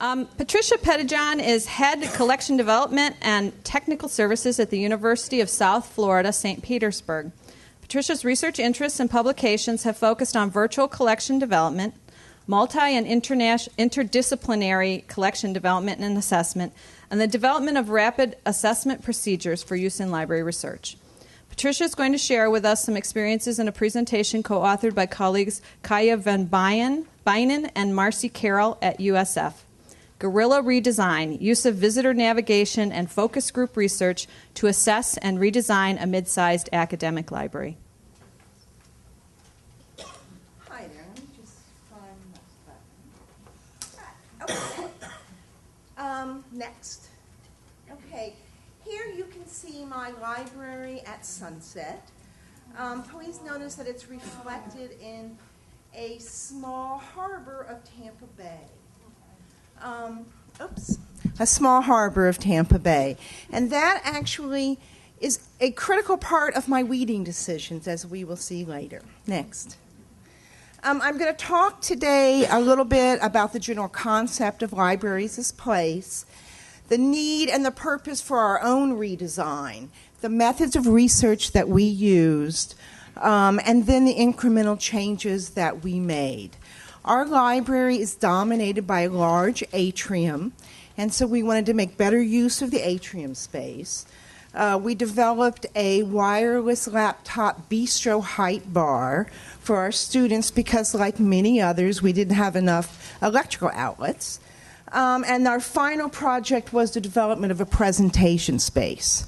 Patricia Pettijohn is Head Collection Development and Technical Services at the University of South Florida, St. Petersburg. Patricia's research interests and publications have focused on virtual collection development, multi- and interdisciplinary collection development and assessment, and the development of rapid assessment procedures for use in library research. Patricia is going to share with us some experiences in a presentation co-authored by colleagues Kaya Van Bynen and Marcy Carroll at USF. Guerrilla Redesign, use of visitor navigation and focus group research to assess and redesign a mid-sized academic library. Hi there, let me just find this button. Okay. Next. Okay, here you can see my library at sunset. Please notice that it's reflected in a small harbor of Tampa Bay. A small harbor of Tampa Bay. And that actually is a critical part of my weeding decisions, as we will see later. Next. I'm going to talk today a little bit about the general concept of libraries as place, the need and the purpose for our own redesign, the methods of research that we used, and then the incremental changes that we made. Our library is dominated by a large atrium, and so we wanted to make better use of the atrium space. We developed a wireless laptop Bistro height bar for our students because, like many others, we didn't have enough electrical outlets. And our final project was the development of a presentation space.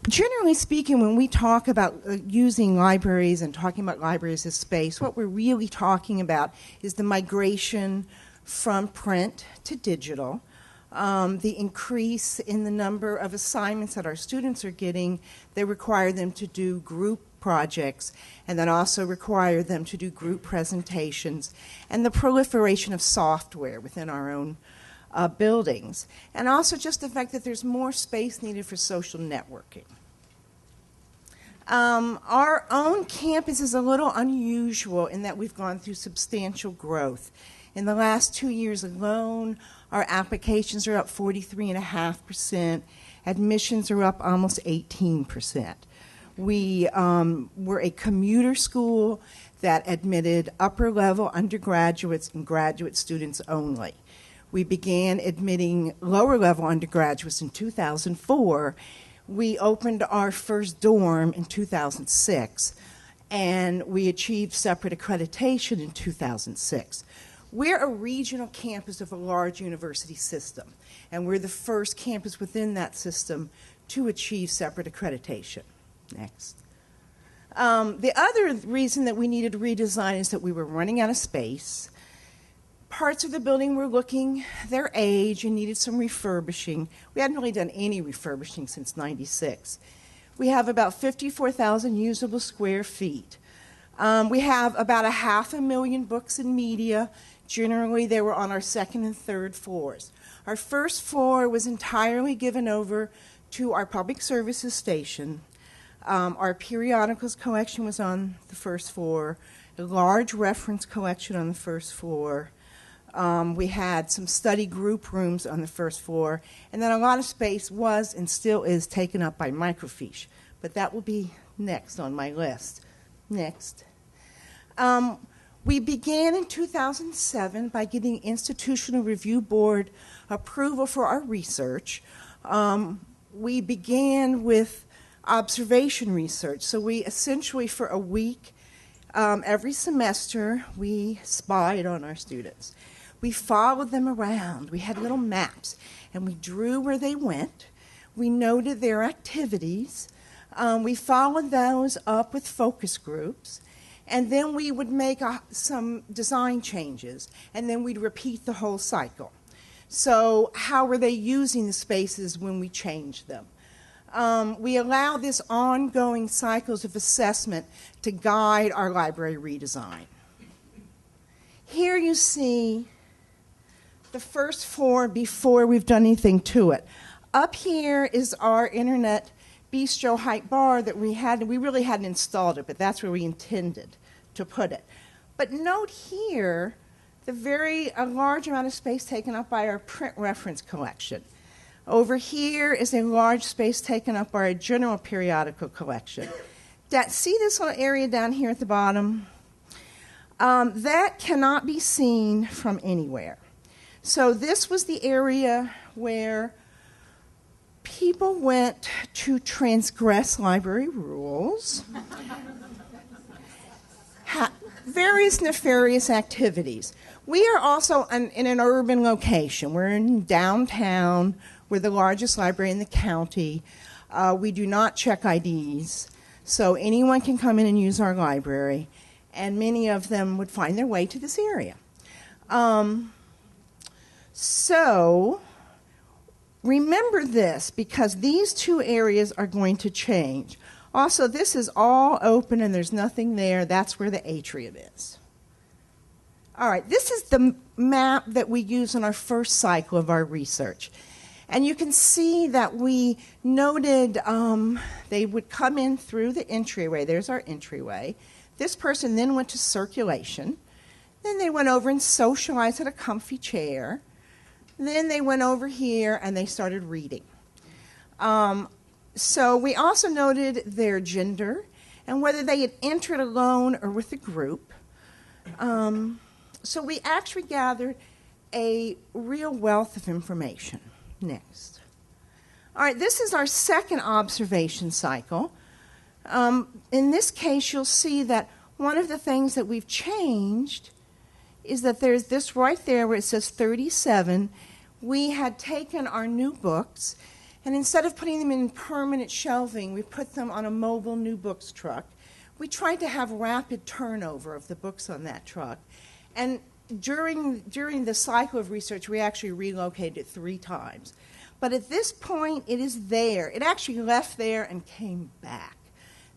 Generally speaking, when we talk about using libraries and talking about libraries as space, what we're really talking about is the migration from print to digital, the increase in the number of assignments that our students are getting that require them to do group projects and then also require them to do group presentations, and the proliferation of software within our own buildings, and also just the fact that there's more space needed for social networking. Our own campus is a little unusual in that we've gone through substantial growth. In the last 2 years alone, our applications are up 43.5%. Admissions are up almost 18%. We were a commuter school that admitted upper-level undergraduates and graduate students only. We began admitting lower-level undergraduates in 2004. We opened our first dorm in 2006, and we achieved separate accreditation in 2006. We're a regional campus of a large university system, and we're the first campus within that system to achieve separate accreditation. Next. The other reason that we needed to redesign is that we were running out of space. Parts of the building were looking their age and needed some refurbishing. We hadn't really done any refurbishing since '96. We have about 54,000 usable square feet. We have about 500,000 books and media. Generally, they were on our second and third floors. Our first floor was entirely given over to our public services station. Our periodicals collection was on the first floor, a large reference collection on the first floor. We had some study group rooms on the first floor, and then a lot of space was and still is taken up by microfiche, but that will be next on my list. Next. We began in 2007 by getting Institutional Review Board approval for our research. We began with observation research, so we essentially for a week every semester we spied on our students. We followed them around. We had little maps, and we drew where they went. We noted their activities. We followed those up with focus groups, and then we would make some design changes, and then we'd repeat the whole cycle. So how were they using the spaces when we changed them? We allow this ongoing cycles of assessment to guide our library redesign. Here you see the first floor before we've done anything to it. Up here is our internet bistro height bar that we had. We really hadn't installed it, but that's where we intended to put it. But note here a large amount of space taken up by our print reference collection. Over here is a large space taken up by our general periodical collection. See this little area down here at the bottom? That cannot be seen from anywhere. So this was the area where people went to transgress library rules, various nefarious activities. We are also in an urban location. We're in downtown. We're the largest library in the county. We do not check IDs, so anyone can come in and use our library, and many of them would find their way to this area. So remember this, because these two areas are going to change. Also, this is all open and there's nothing there. That's where the atrium is. All right, this is the map that we use in our first cycle of our research. And you can see that we noted they would come in through the entryway. There's our entryway. This person then went to circulation. Then they went over and socialized at a comfy chair. Then they went over here and they started reading. So we also noted their gender and whether they had entered alone or with a group. So we actually gathered a real wealth of information. Next. All right, this is our second observation cycle. In this case, you'll see that one of the things that we've changed is that there's this right there where it says 37. We had taken our new books, and instead of putting them in permanent shelving, we put them on a mobile new books truck. We tried to have rapid turnover of the books on that truck. And during the cycle of research, we actually relocated it 3 times. But at this point, it is there. It actually left there and came back.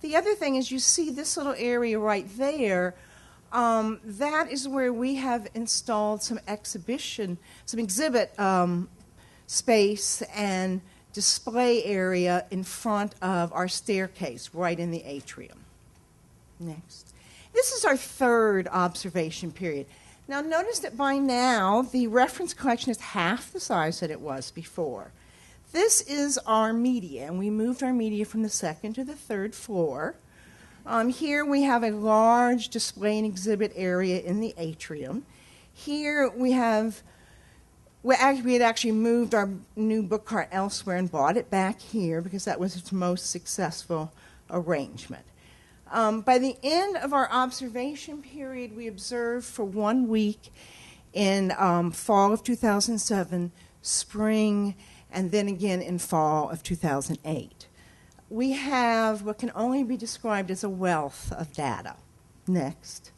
The other thing is you see this little area right there. That is where we have installed some exhibit space and display area in front of our staircase, right in the atrium. Next. This is our third observation period. Now notice that by now the reference collection is half the size that it was before. This is our media, and we moved our media from the second to the third floor. Here we have a large display and exhibit area in the atrium. Here we had actually moved our new book cart elsewhere and brought it back here because that was its most successful arrangement. By the end of our observation period, we observed for 1 week in fall of 2007, spring, and then again in fall of 2008. We have what can only be described as a wealth of data. Next.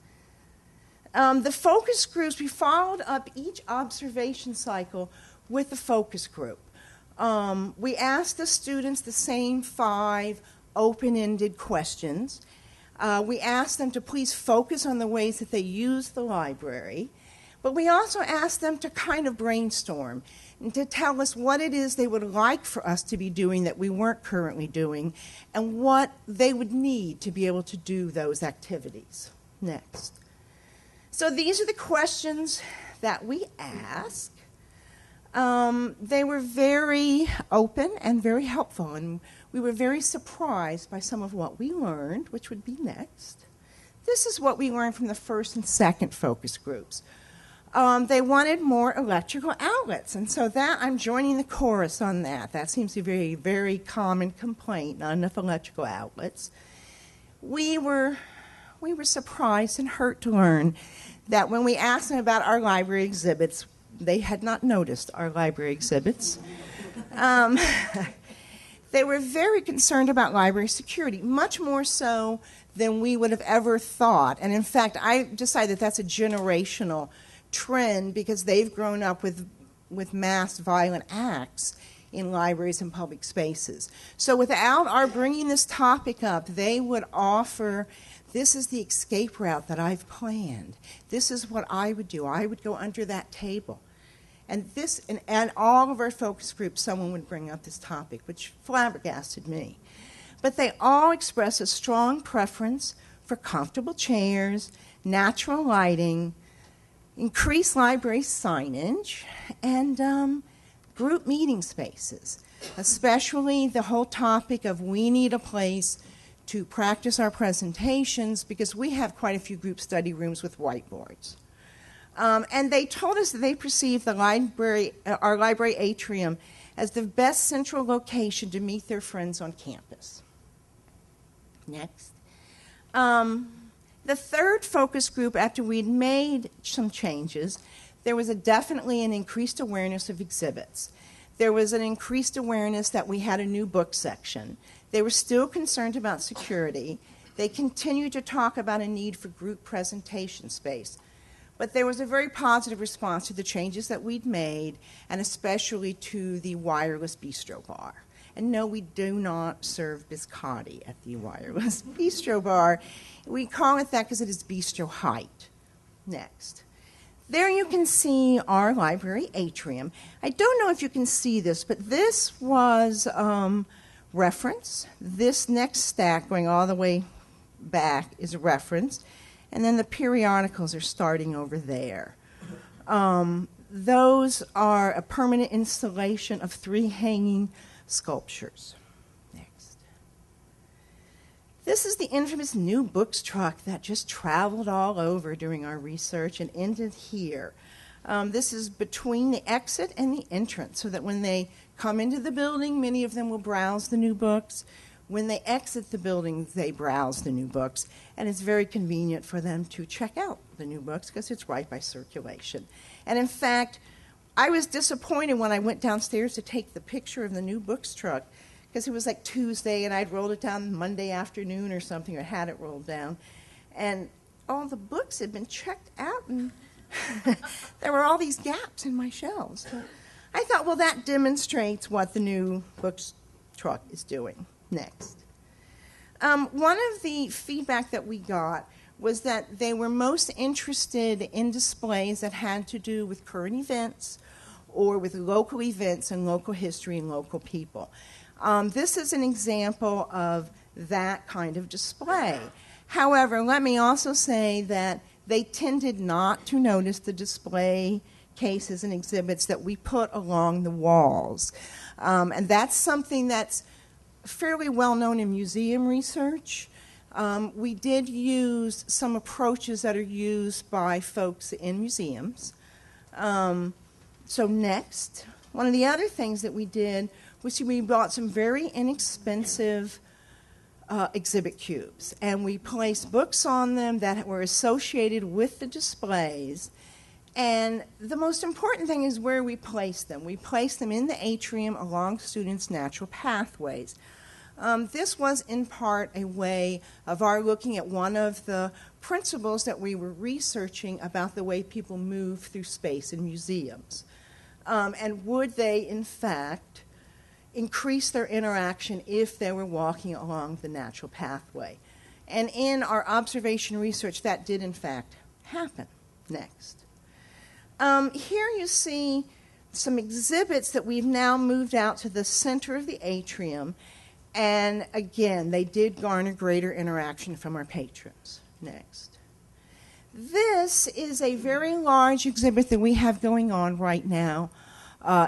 The focus groups, we followed up each observation cycle with a focus group. We asked the students the same 5 open-ended questions. We asked them to please focus on the ways that they use the library, but we also asked them to kind of brainstorm and to tell us what it is they would like for us to be doing that we weren't currently doing and what they would need to be able to do those activities. Next. So these are the questions that we asked. They were very open and very helpful, and we were very surprised by some of what we learned, which would be next. This is what we learned from the first and second focus groups. They wanted more electrical outlets, and so that I'm joining the chorus on that. That seems to be a very, very common complaint, not enough electrical outlets. We were surprised and hurt to learn that when we asked them about our library exhibits, they had not noticed our library exhibits. They were very concerned about library security, much more so than we would have ever thought. And in fact, I decided that's a generational trend because they've grown up with mass violent acts in libraries and public spaces. So without our bringing this topic up, they would offer, this is the escape route that I've planned. This is what I would do. I would go under that table. And all of our focus groups, someone would bring up this topic, which flabbergasted me. But they all express a strong preference for comfortable chairs, natural lighting, increased library signage, and group meeting spaces, especially the whole topic of we need a place to practice our presentations because we have quite a few group study rooms with whiteboards. And they told us that they perceive the library, our library atrium as the best central location to meet their friends on campus. Next. The third focus group, after we'd made some changes, there was definitely an increased awareness of exhibits. There was an increased awareness that we had a new book section. They were still concerned about security. They continued to talk about a need for group presentation space. But there was a very positive response to the changes that we'd made, and especially to the wireless bistro bar. And no, we do not serve biscotti at the wireless bistro bar. We call it that because it is bistro height. Next. There you can see our library atrium. I don't know if you can see this, but this was reference. This next stack going all the way back is reference. And then the periodicals are starting over there. Those are a permanent installation of 3 hanging sculptures. Next. This is the infamous new books truck that just traveled all over during our research and ended here. This is between the exit and the entrance, so that when they come into the building, many of them will browse the new books. When they exit the building, they browse the new books, and it's very convenient for them to check out the new books because it's right by circulation. And in fact, I was disappointed when I went downstairs to take the picture of the new books truck because it was like Tuesday, and I'd rolled it down Monday afternoon or something, or had it rolled down, and all the books had been checked out, and there were all these gaps in my shelves. So I thought, well, that demonstrates what the new books truck is doing. Next. One of the feedback that we got was that they were most interested in displays that had to do with current events or with local events and local history and local people. This is an example of that kind of display. However, let me also say that they tended not to notice the display cases and exhibits that we put along the walls. And that's something that's fairly well known in museum research. We did use some approaches that are used by folks in museums. So next, one of the other things that we did was we bought some very inexpensive exhibit cubes, and we placed books on them that were associated with the displays. And the most important thing is where we place them. We place them in the atrium along students' natural pathways. This was in part a way of our looking at one of the principles that we were researching about the way people move through space in museums. And would they, in fact, increase their interaction if they were walking along the natural pathway? And in our observation research, that did, in fact, happen. Next. Here you see some exhibits that we've now moved out to the center of the atrium. And again, they did garner greater interaction from our patrons. Next. This is a very large exhibit that we have going on right now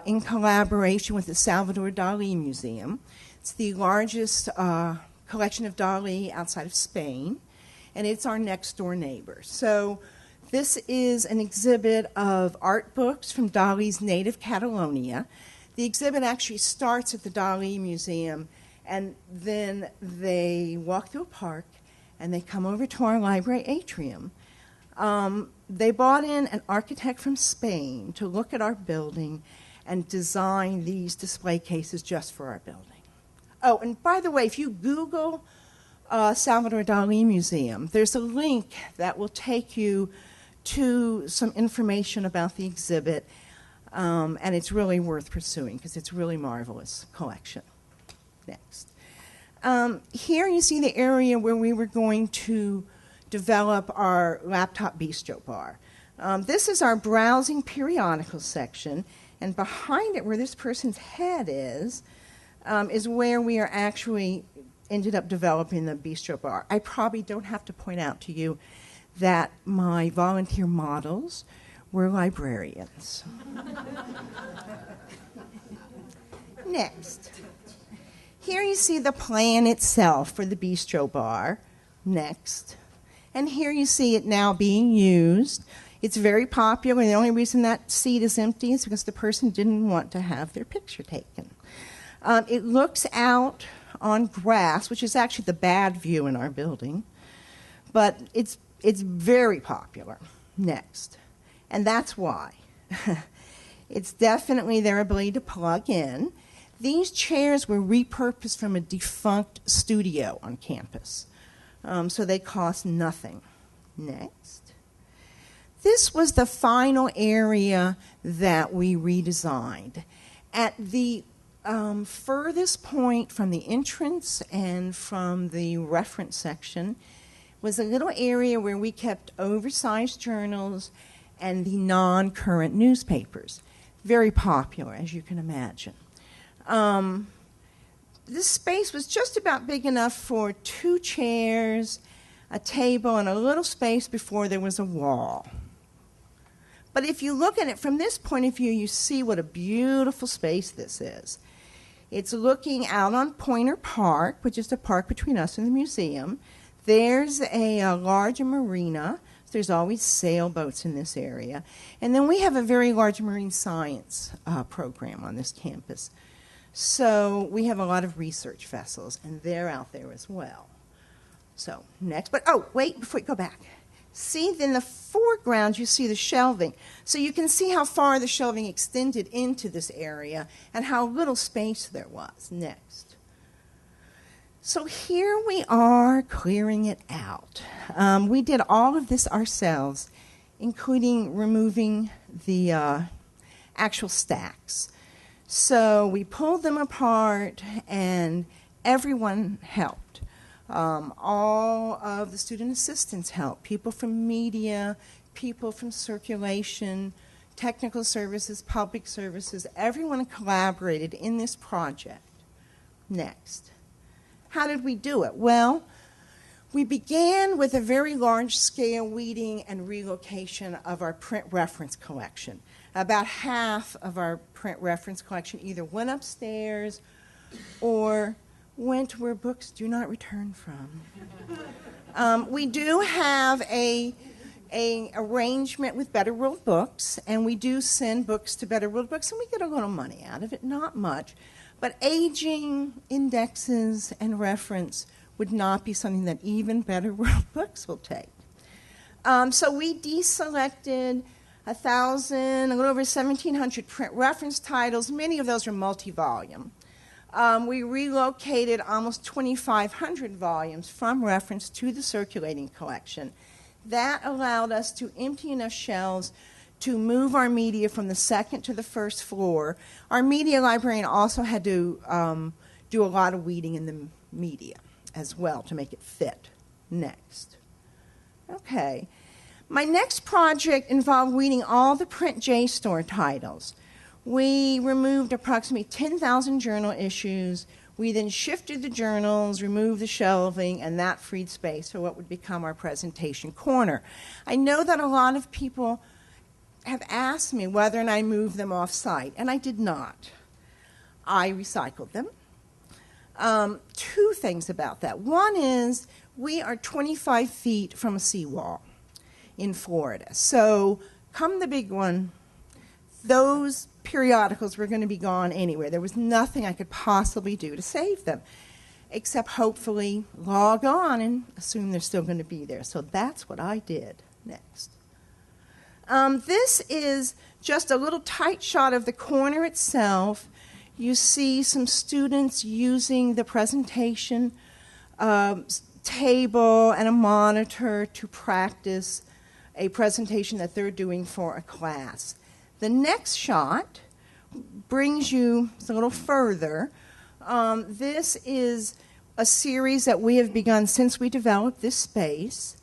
in collaboration with the Salvador Dali Museum. It's the largest collection of Dali outside of Spain, and it's our next door neighbor. So this is an exhibit of art books from Dali's native Catalonia. The exhibit actually starts at the Dali Museum, and then they walk through a park, and they come over to our library atrium. They brought in an architect from Spain to look at our building and design these display cases just for our building. Oh, and by the way, if you Google Salvador Dali Museum, there's a link that will take you to some information about the exhibit, and it's really worth pursuing because it's a really marvelous collection. Next. Here you see the area where we were going to develop our laptop bistro bar. This is our browsing periodicals section, and behind it, where this person's head is where we are actually ended up developing the bistro bar. I probably don't have to point out to you that my volunteer models We're librarians. Next. Here you see the plan itself for the bistro bar. Next. And here you see it now being used. It's very popular. The only reason that seat is empty is because the person didn't want to have their picture taken. It looks out on grass, which is actually the bad view in our building. But it's very popular. Next. And that's why. It's definitely their ability to plug in. These chairs were repurposed from a defunct studio on campus, so they cost nothing. Next. This was the final area that we redesigned. At the furthest point from the entrance and from the reference section was a little area where we kept oversized journals and the non-current newspapers. Very popular, as you can imagine. This space was just about big enough for 2 chairs, a table, and a little space before there was a wall. But if you look at it from this point of view, you see what a beautiful space this is. It's looking out on Poynter Park, which is the park between us and the museum. There's a large marina. There's always sailboats in this area. And then we have a very large marine science program on this campus. So we have a lot of research vessels, and they're out there as well. So next, but wait, before we go back. See, in the foreground, you see the shelving. So you can see how far the shelving extended into this area and how little space there was. Next. So here we are clearing it out. We did all of this ourselves, including removing the actual stacks. So we pulled them apart, and everyone helped. All of the student assistants helped. People from media, people from circulation, technical services, public services. Everyone collaborated in this project. Next. How did we do it? Well, we began with a very large-scale weeding and relocation of our print reference collection. About half of our print reference collection either went upstairs or went where books do not return from. We do have a arrangement with Better World Books, and we do send books to Better World Books, and we get a little money out of it, not much. But aging, indexes, and reference would not be something that even Better World Books will take. So we deselected 1,000, a little over 1,700 print reference titles. Many of those are multi-volume. We relocated almost 2,500 volumes from reference to the circulating collection. That allowed us to empty enough shelves to move our media from the second to the first floor. Our media librarian also had to do a lot of weeding in the media as well to make it fit. Next. Okay. My next project involved weeding all the print JSTOR titles. We removed approximately 10,000 journal issues. We then shifted the journals, removed the shelving, and that freed space for what would become our presentation corner. I know that a lot of people have asked me whether or not I moved them off-site, and I did not. I recycled them. 2 things about that. One is we are 25 feet from a seawall in Florida. So come the big one, those periodicals were going to be gone anywhere. There was nothing I could possibly do to save them, except hopefully log on and assume they're still going to be there. So that's what I did. Next. This is just a little tight shot of the corner itself. You see some students using the presentation table and a monitor to practice a presentation that they're doing for a class. The next shot brings you a little further. This is a series that we have begun since we developed this space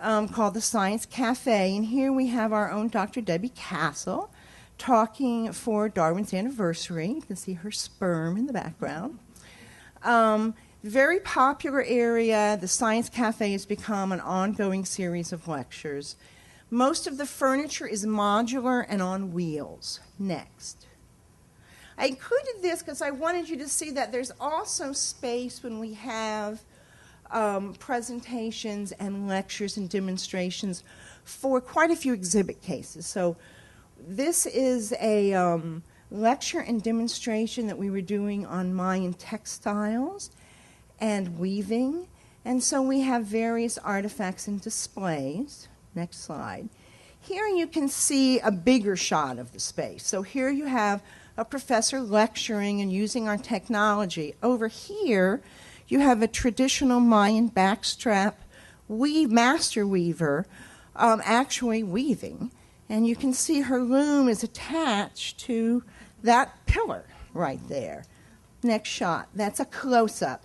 called the ScienceCafé. And here we have our own Dr. Debbie Castle talking for Darwin's anniversary. You can see her sperm in the background. Very popular area. The ScienceCafé has become an ongoing series of lectures. Most of the furniture is modular and on wheels. Next. I included this because I wanted you to see that there's also space when we have presentations and lectures and demonstrations for quite a few exhibit cases. So this is a lecture and demonstration that we were doing on Mayan textiles and weaving. And so we have various artifacts and displays. Next slide. Here you can see a bigger shot of the space. So here you have a professor lecturing and using our technology. Over here, you have a traditional Mayan backstrap master weaver actually weaving. And you can see her loom is attached to that pillar right there. Next shot. That's a close-up.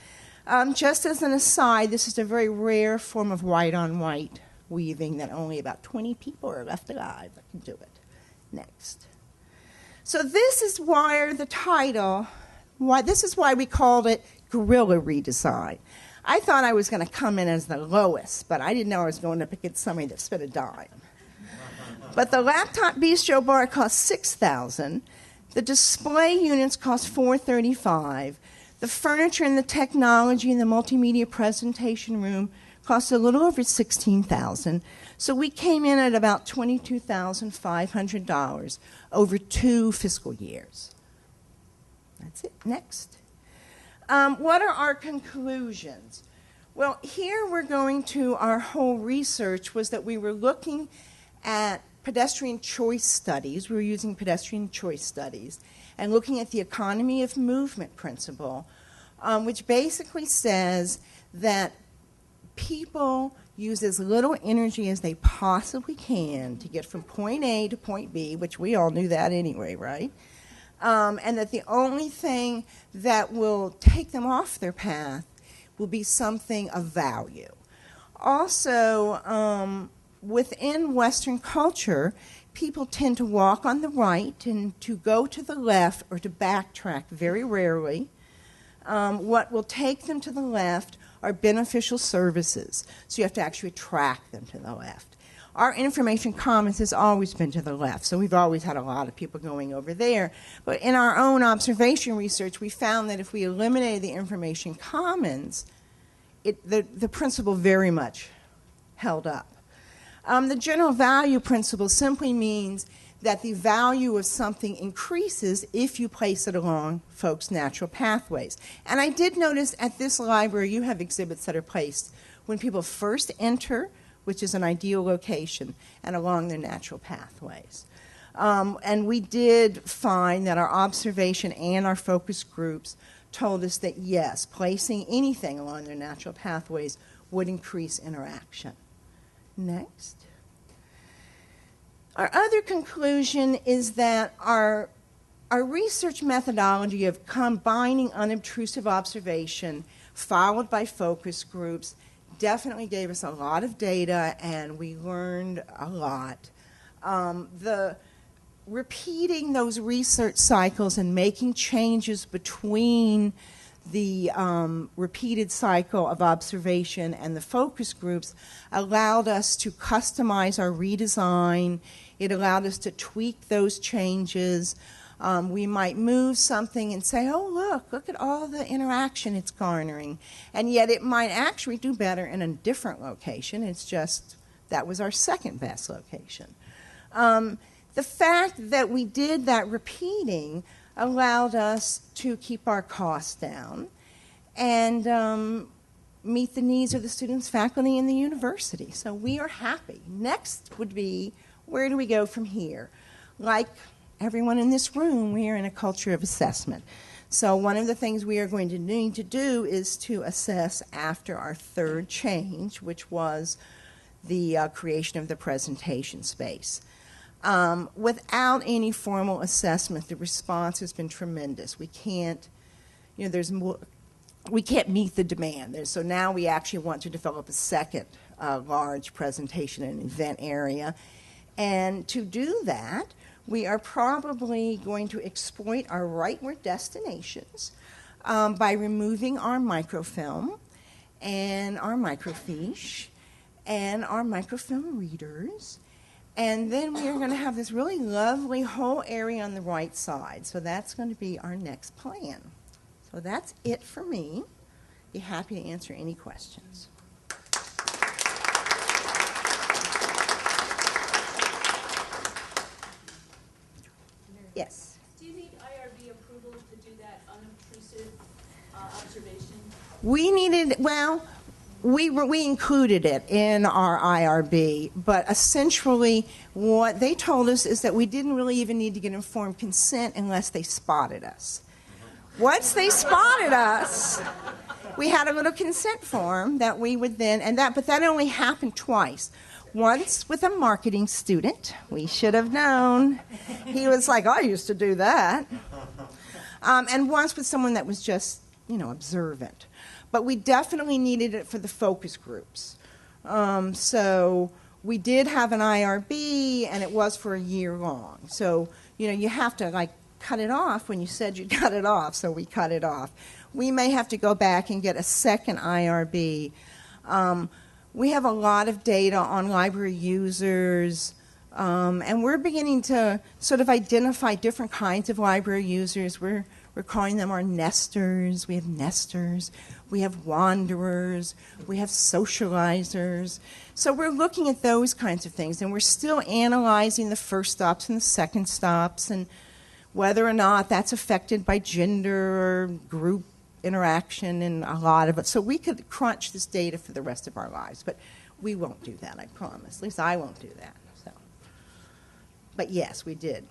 Just as an aside, this is a very rare form of white-on-white weaving that only about 20 people are left alive that can do it. Next. So this is why the title, this is why we called it Guerrilla Redesign. I thought I was going to come in as the lowest, but I didn't know I was going up against somebody that spent a dime. But the laptop bistro bar cost $6,000. The display units cost $435. The furniture and the technology in the multimedia presentation room cost a little over $16,000. So we came in at about $22,500 over 2 fiscal years. That's it. Next. What are our conclusions? Well, here we're going to, our whole research was that we were looking at pedestrian choice studies. We were using pedestrian choice studies and looking at the economy of movement principle, which basically says that people use as little energy as they possibly can to get from point A to point B, which we all knew that anyway, right? And that the only thing that will take them off their path will be something of value. Also, within Western culture, people tend to walk on the right and to go to the left or to backtrack very rarely. What will take them to the left are beneficial services, so you have to actually attract them to the left. Our information commons has always been to the left, so we've always had a lot of people going over there. But in our own observation research, we found that if we eliminated the information commons, the principle very much held up. The general value principle simply means that the value of something increases if you place it along folks' natural pathways. And I did notice at this library you have exhibits that are placed when people first enter, which is an ideal location, and along their natural pathways. And we did find that our observation and our focus groups told us that, yes, placing anything along their natural pathways would increase interaction. Next. Our other conclusion is that our research methodology of combining unobtrusive observation followed by focus groups definitely gave us a lot of data, and we learned a lot. Repeating those research cycles and making changes between the repeated cycle of observation and the focus groups allowed us to customize our redesign. It allowed us to tweak those changes. We might move something and say, oh, look at all the interaction it's garnering. And yet it might actually do better in a different location. It's just that was our second best location. The fact that we did that repeating allowed us to keep our costs down and meet the needs of the students, faculty, and the university. So we are happy. Next would be, where do we go from here? Like everyone in this room, we are in a culture of assessment. So one of the things we are going to need to do is to assess after our third change, which was the creation of the presentation space. Without any formal assessment, the response has been tremendous. We can't, we can't meet the demand. So now we actually want to develop a second large presentation and event area. And to do that, we are probably going to exploit our rightward destinations by removing our microfilm and our microfiche and our microfilm readers. And then we are going to have this really lovely whole area on the right side. So that's going to be our next plan. So that's it for me. Be happy to answer any questions. Yes. Do you need IRB approval to do that unobtrusive observation? We needed, well, we included it in our IRB, but essentially what they told us is that we didn't really even need to get informed consent unless they spotted us. Once they spotted us, we had a little consent form that we would then, but that only happened twice. Once with a marketing student. We should have known. He was like, I used to do that. And once with someone that was just, observant. But we definitely needed it for the focus groups. So we did have an IRB, and it was for a year long. So, you have to, cut it off when you said you'd cut it off, so we cut it off. We may have to go back and get a second IRB. We have a lot of data on library users, and we're beginning to sort of identify different kinds of library users. We're calling them our nesters. We have nesters. We have wanderers. We have socializers. So we're looking at those kinds of things, and we're still analyzing the first stops and the second stops and whether or not that's affected by gender or group interaction and a lot of it. So we could crunch this data for the rest of our lives, but we won't do that, I promise. At least I won't do that. So. But yes, we did.